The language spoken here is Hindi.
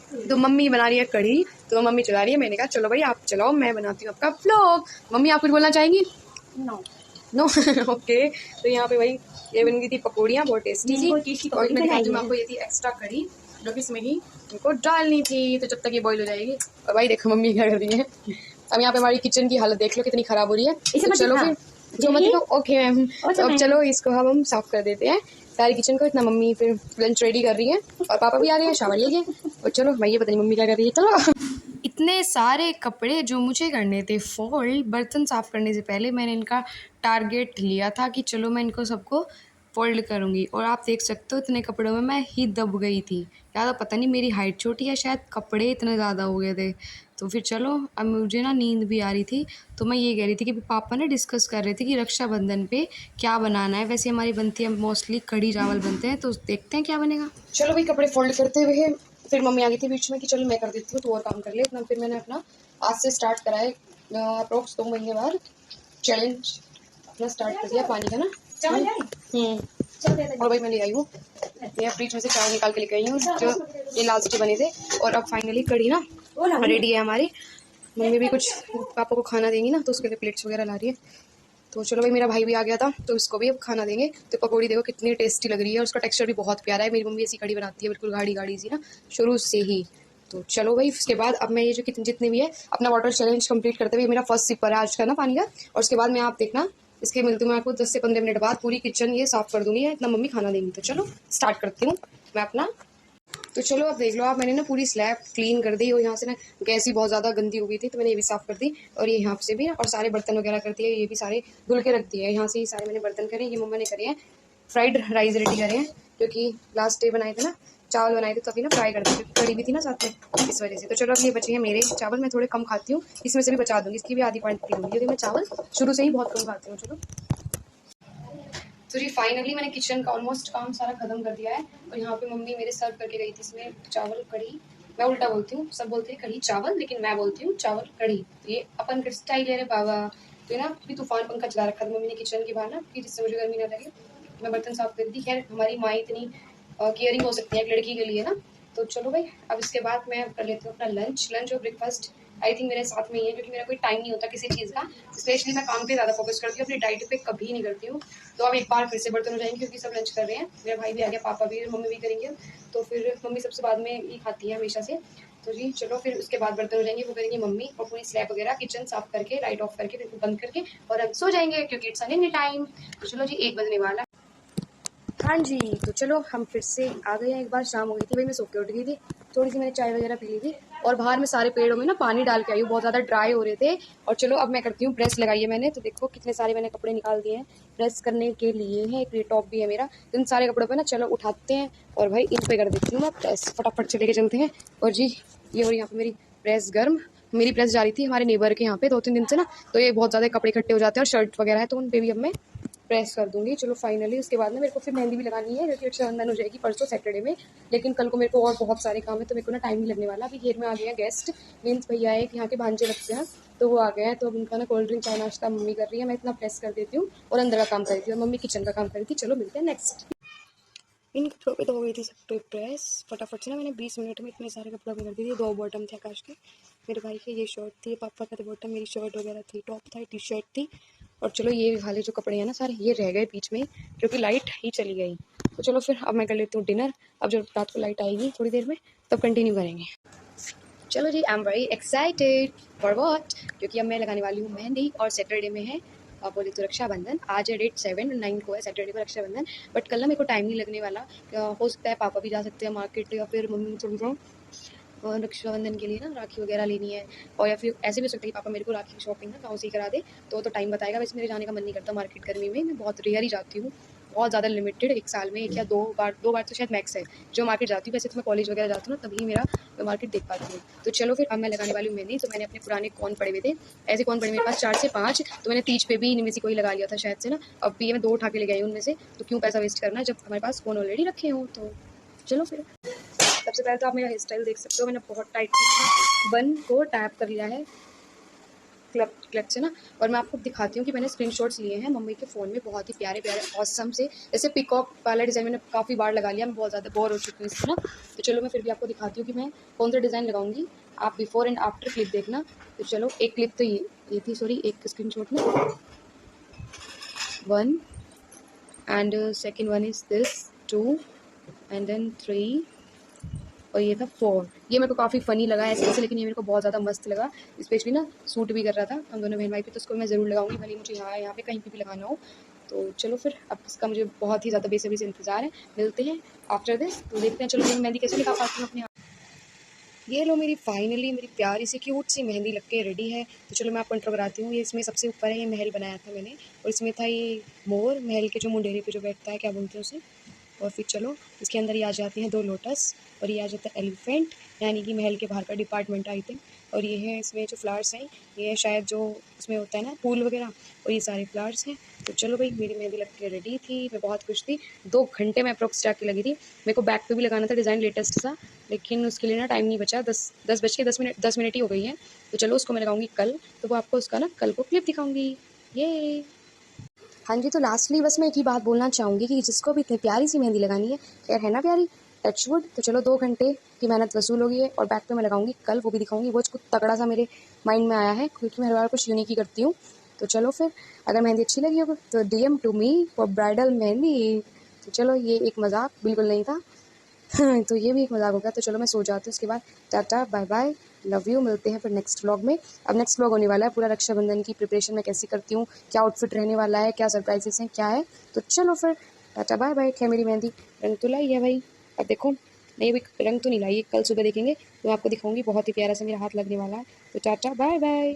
तो मम्मी बना रही है कढ़ी, तो मम्मी चला रही है। मैंने कहा चलो भाई आप चलाओ, मैं बनाती हूँ आपका व्लॉग। मम्मी आप कुछ बोलना चाहेंगी? No no okay. तो यहाँ पे भाई ये बन गई थी पकौड़ियाँ, बहुत टेस्टी थी। और मैं दिखाती हूँ आपको, ये थी एक्स्ट्रा कढ़ी जो कि इसमें ही इनको डालनी थी। तो जब तक ये बॉईल हो जाएगी, और भाई देखो मम्मी क्या कर रही है। अब यहाँ पे हमारी किचन की हालत देख लो कितनी खराब हो रही है। तो चलो फिर जो मत को ओके मैम। अब चलो इसको हम साफ कर देते हैं सारी किचन को। इतना मम्मी फिर लंच रेडी कर रही है और पापा भी आ गए हैं शावर लेके। और चलो भाई ये पता नहीं मम्मी क्या कर रही है। चलो इतने सारे कपड़े जो मुझे करने थे फोल्ड, बर्तन साफ़ करने से पहले मैंने इनका टारगेट लिया था कि चलो मैं इनको सबको फोल्ड करूँगी। और आप देख सकते हो इतने कपड़ों में मैं ही दब गई थी। या तो पता नहीं मेरी हाइट छोटी है, शायद कपड़े इतने ज़्यादा हो गए थे। तो फिर चलो अब मुझे ना नींद भी आ रही थी, तो मैं ये कह रही थी कि पापा ने डिस्कस कर रहे थे कि रक्षाबंधन पे क्या बनाना है। वैसे हमारी बनती है मोस्टली कढ़ी चावल बनते हैं, तो देखते हैं क्या बनेगा। चलो भाई कपड़े फोल्ड करते हुए फिर मम्मी आ गई थी बीच में कि चलो मैं कर देती हूँ तो और काम कर ले इतना। फिर मैंने अपना आज से स्टार्ट करा है अप्रोक्स 2 महीने बाद चैलेंज अपना स्टार्ट कर दिया पानी का ना। और भाई मैं ले आई हूँ, ये फ्रिज में से चावल निकाल के लेके आई हूँ जो ये लास्ट डे बने थे। और अब फाइनली कढ़ी ना रेडी है हमारी। मम्मी भी कुछ पापा को खाना देंगी ना, तो उसके लिए प्लेट्स वगैरह ला रही है। तो चलो भाई मेरा भाई भी आ गया था तो इसको भी अब खाना देंगे। तो पकौड़ी देखो कितनी टेस्टी लग रही है और उसका टेक्सचर भी बहुत प्यारा है। मेरी मम्मी ऐसी कढ़ी बनाती है बिल्कुल गाढ़ी गाढ़ी सी ना, शुरू से ही। तो चलो भाई उसके बाद अब मैं ये जो कितने जितने भी है अपना वाटर चैलेंज कंप्लीट करते हुए, मेरा फर्स्ट सिपर है आज का ना पानी का। और उसके बाद मैं आप देखना इसके मिलती हूँ मैं आपको 10 से 15 मिनट बाद। पूरी किचन ये साफ़ कर दूँगी, इतना मम्मी खाना देंगी। तो चलो स्टार्ट करती हूँ मैं अपना। तो चलो अब देख लो आप, मैंने ना पूरी स्लैब क्लीन कर दी और यहाँ से ना गैस ही बहुत ज़्यादा गंदी हो गई थी तो मैंने ये भी साफ़ कर दी। और ये यहाँ से भी ना, और सारे बर्तन वगैरह करती है, ये भी सारे धुल के रख दिए हैं। यहाँ से ही सारे मैंने बर्तन करे। ये मम्मा ने करे हैं फ्राइड राइस रेडी करे हैं, क्योंकि लास्ट डे बनाए थे ना चावल बनाए थे तो अभी ना फ्राई कर दी, क्योंकि कड़ी भी थी ना साथ में, इस वजह से। तो चलो अब ये बचे हैं मेरे चावल, मैं थोड़े कम खाती हूँ, इसमें से भी बचा दूँगी, इसकी भी आधी क्वांटिटी दूँगी क्योंकि मैं चावल शुरू से ही बहुत कम खाती हूँ। चलो तो जी फाइनली मैंने किचन का ऑलमोस्ट काम सारा खत्म कर दिया है। और यहाँ पे मम्मी मेरे सर्व करके गई थी इसमें चावल कढ़ी। मैं उल्टा बोलती हूँ, सब बोलते हैं कढ़ी चावल, लेकिन मैं बोलती हूँ चावल कढ़ी। तो ये अपन का स्टाइल है रे बाबा। तो ये ना भी तूफान पंखा चला रखा था मम्मी ने किचन के बाहर ना, कि जिससे मुझे गर्मी ना लगे। मैं बर्तन साफ कर दी। खैर हमारी माँ इतनी केयरिंग हो सकती है एक लड़की के लिए ना। तो चलो भाई अब इसके बाद मैं कर लेती हूँ अपना लंच और ब्रेकफास्ट। आई थिंक मेरे साथ में ही है, क्योंकि मेरा कोई टाइम नहीं होता किसी चीज़ का। स्पेशली मैं काम पे ज़्यादा फोकस करती हूँ, अपनी डाइट पे कभी नहीं करती हूँ। तो अब एक बार फिर से बर्तन हो जाएंगे क्योंकि सब लंच कर रहे हैं। मेरा भाई भी आ गया, पापा भी, मम्मी भी करेंगे। तो फिर मम्मी सबसे बाद में ही खाती है हमेशा से। तो जी चलो फिर उसके बाद बर्तन हो जाएंगे, वो करेंगी मम्मी। और पूरी स्लैब वगैरह किचन साफ करके लाइट ऑफ करके फिर बंद करके और हम सो जाएंगे क्योंकि इट्स अन टाइम। तो चलो जी 1 बजने वाला। हाँ जी, तो चलो हम फिर से आ गए हैं। एक बार शाम हो गई थी भाई, मैं सो के उठ गई थी, थोड़ी सी मैंने चाय वगैरह पी ली थी। और बाहर में सारे पेड़ों में ना पानी डाल के आई हूँ, बहुत ज़्यादा ड्राई हो रहे थे। और चलो अब मैं करती हूँ प्रेस। लगाई है मैंने, तो देखो कितने सारे मैंने कपड़े निकाल दिए हैं प्रेस करने के लिए है। एक ये टॉप भी है मेरा, तो इन सारे कपड़ों पर ना चलो उठाते हैं और भाई इन पे कर देती हूँ मैं प्रेस। फटाफट से लेके चलते हैं। और जी ये और यहाँ पे मेरी प्रेस गर्म, मेरी प्रेस जा रही थी हमारे नेबर के यहाँ पे 2-3 दिन से ना, तो ये बहुत ज़्यादा कपड़े इकट्ठे हो जाते हैं और शर्ट वगैरह है, तो उन पर भी अब मैं प्रेस कर दूंगी। चलो फाइनली उसके बाद ना मेरे को फिर मेहंदी भी लगानी है, क्योंकि रक्षाबंधन हो जाएगी परसों सैटरडे में। लेकिन कल को मेरे को और बहुत सारे काम है, तो मेरे को ना टाइम नहीं लगने वाला। अभी घेर में आ गए हैं गेस्ट, मीन्स भैया है कि यहाँ के भांजे लगते हैं, तो वो आ गए हैं। तो अब उनका ना कोल्ड ड्रिंक चाय नाश्ता मम्मी कर रही है, मैं इतना प्रेस कर देती हूँ और अंदर का काम कर रही हूँ, मम्मी किचन का काम कर रही थी। चलो मिलते हैं नेक्स्ट। इन कपड़ों पे तो हो गई थी सब पे प्रेस। फटाफट से ना मैंने 20 मिनट में इतने सारे कपड़ों पे कर दी थी। 2 बॉटम थे आकाश के, मेरे भाई के ये शर्ट थी, पापा का तो बॉटम, मेरी शर्ट वगैरह थी, टॉप था, टी शर्ट थी। और चलो ये वाले जो कपड़े हैं ना सारे ये रह गए बीच में क्योंकि लाइट ही चली गई। तो चलो फिर अब मैं कर लेती हूँ डिनर। अब जब रात को लाइट आएगी थोड़ी देर में तब कंटिन्यू करेंगे। चलो जी I am very excited for what, क्योंकि अब मैं लगाने वाली हूँ मेहंदी और सैटरडे में है आप बोले तो रक्षाबंधन। आज है डेट 7-9 को है सैटरडे को रक्षाबंधन। बट कल ना मेरे को टाइम नहीं लगने वाला, हो सकता है पापा भी जा सकते हैं मार्केट, या फिर मम्मी चल जाऊँ और रक्षाबंधन के लिए ना राखी वगैरह लेनी है। और या फिर ऐसे भी हो सकता है कि पापा मेरे को राखी की शॉपिंग ना गाँव से ही करा दे, तो टाइम बताएगा। वैसे मेरे जाने का मन नहीं करता मार्केट गर्मी में, मैं बहुत रेयर ही जाती हूँ, बहुत ज़्यादा लिमिटेड, एक साल में 1 या 2 बार तो शायद मैक्स है जो मार्केट जाती हूँ। वैसे तो मैं कॉलेज वगैरह जाती हूँ ना तभी मेरा मैं मार्केट देख पाती हूँ। तो चलो फिर अब मैं लगाने वाली हूँ मेहंदी। तो मैंने अपने पुराने कौन पड़े हुए थे, ऐसे कौन पड़े मेरे पास 4 से 5, तो मैंने तीज पे भी इनमें से कोई लगा लिया था शायद से ना। अब भी मैं 2 उठा के ले गई उनमें से, तो क्यों पैसा वेस्ट करना जब हमारे पास कौन ऑलरेडी रखे हो। तो चलो फिर सबसे पहले तो आप मेरा हेयर स्टाइल देख सकते हो, मैंने बहुत टाइट बन को टैप कर लिया है। क्लच से ना। और मैं आपको दिखाती हूँ कि मैंने स्क्रीनशॉट्स लिए हैं मम्मी के फ़ोन में, बहुत ही प्यारे प्यारे ऑसम से। जैसे पिकॉक वाला डिज़ाइन मैंने काफ़ी बार लगा लिया, मैं बहुत ज़्यादा बोर हो चुकी हूँ इससे ना। तो चलो मैं फिर भी आपको दिखाती हूँ कि मैं कौन सा डिज़ाइन लगाऊंगी। आप बिफोर एंड आफ्टर क्लिप देखना। तो चलो एक क्लिप तो ये थी, सॉरी, एक स्क्रीनशॉट में 1 and second one is this 2 and then 3 और ये था 4। ये मेरे को काफ़ी फ़नी लगा ऐसे ऐसे, लेकिन ये मेरे को बहुत ज़्यादा मस्त लगा। स्पेशली ना सूट भी कर रहा था हम दोनों बहन भाई पे, तो उसको मैं ज़रूर लगाऊंगी, भले मुझे यहाँ पे कहीं पे भी लगाना हो। तो चलो फिर अब इसका मुझे बहुत ही ज़्यादा बेसब्री से इंतज़ार है। मिलते हैं आफ्टर दिस, तो देखते हैं चलो मैं मेहंदी कैसे लगा पाती हूँ अपने हाथ। ये लो मेरी फाइनली मेरी प्यारी सी क्यूट सी मेहंदी लग के रेडी है। तो चलो मैं आपको इंट्रो कराती हूँ। ये इसमें सबसे ऊपर है, ये महल बनाया था मैंने, और इसमें था ये मोर, महल के जो मुंडेरे पे जो बैठता है, क्या बोलते हैं उसे। और फिर चलो इसके अंदर ये आ जाते हैं 2 लोटस, और ये आ जाता है एलिफेंट, यानी कि महल के बाहर का डिपार्टमेंट आई थिंक। और ये है इसमें जो फ्लावर्स हैं, ये है शायद जो इसमें होता है ना फूल वगैरह, और ये सारे फ्लावर्स हैं। तो चलो भाई मेरी मेहंदी लग के रेडी थी, मैं बहुत खुश थी। 2 घंटे में अप्रोक्स जाके लगी थी। मेरे को बैक पे भी लगाना था डिज़ाइन लेटेस्ट सा, लेकिन उसके लिए ना टाइम नहीं बचा। 10 बज के 10 मिनट ही हो गई है। तो चलो उसको मैं लगाऊंगी कल, तो वो आपको उसका ना कल को क्लिप दिखाऊंगी। ये हाँ जी, तो लास्टली बस मैं एक ही बात बोलना चाहूँगी कि जिसको भी इतनी प्यारी सी मेहंदी लगानी है, खैर है ना प्यारी, टचवुड। तो चलो 2 घंटे की मेहनत वसूल हो गई है, और बैक पे मैं लगाऊंगी कल, वो भी दिखाऊंगी। वो कुछ तगड़ा सा मेरे माइंड में आया है, क्योंकि मैं हर बार कुछ यूनिक ही करती हूँ। तो चलो फिर अगर मेहंदी अच्छी लगी हो तो DM to me for bridal mehndi. तो चलो ये एक मजाक बिल्कुल नहीं था। तो ये भी एक मजाक हो गया। तो चलो मैं सो जाती हूँ, उसके बाद tata bye bye, love you. मिलते हैं फिर नेक्स्ट व्लॉग में। अब नेक्स्ट व्लॉग होने वाला है पूरा रक्षाबंधन की प्रिपरेशन मैं कैसे करती हूँ, क्या आउटफिट रहने वाला है, क्या सरप्राइजेस हैं, क्या है। तो चलो फिर टाटा बाय बाय। खैर मेरी मेहंदी रंग तो लाई है भाई, अब देखो नहीं भाई रंग तो नहीं लाई है, कल सुबह देखेंगे तो मैं आपको दिखाऊंगी, बहुत ही प्यारा सा मेरा हाथ लगने वाला है। तो टाटा बाय बाय।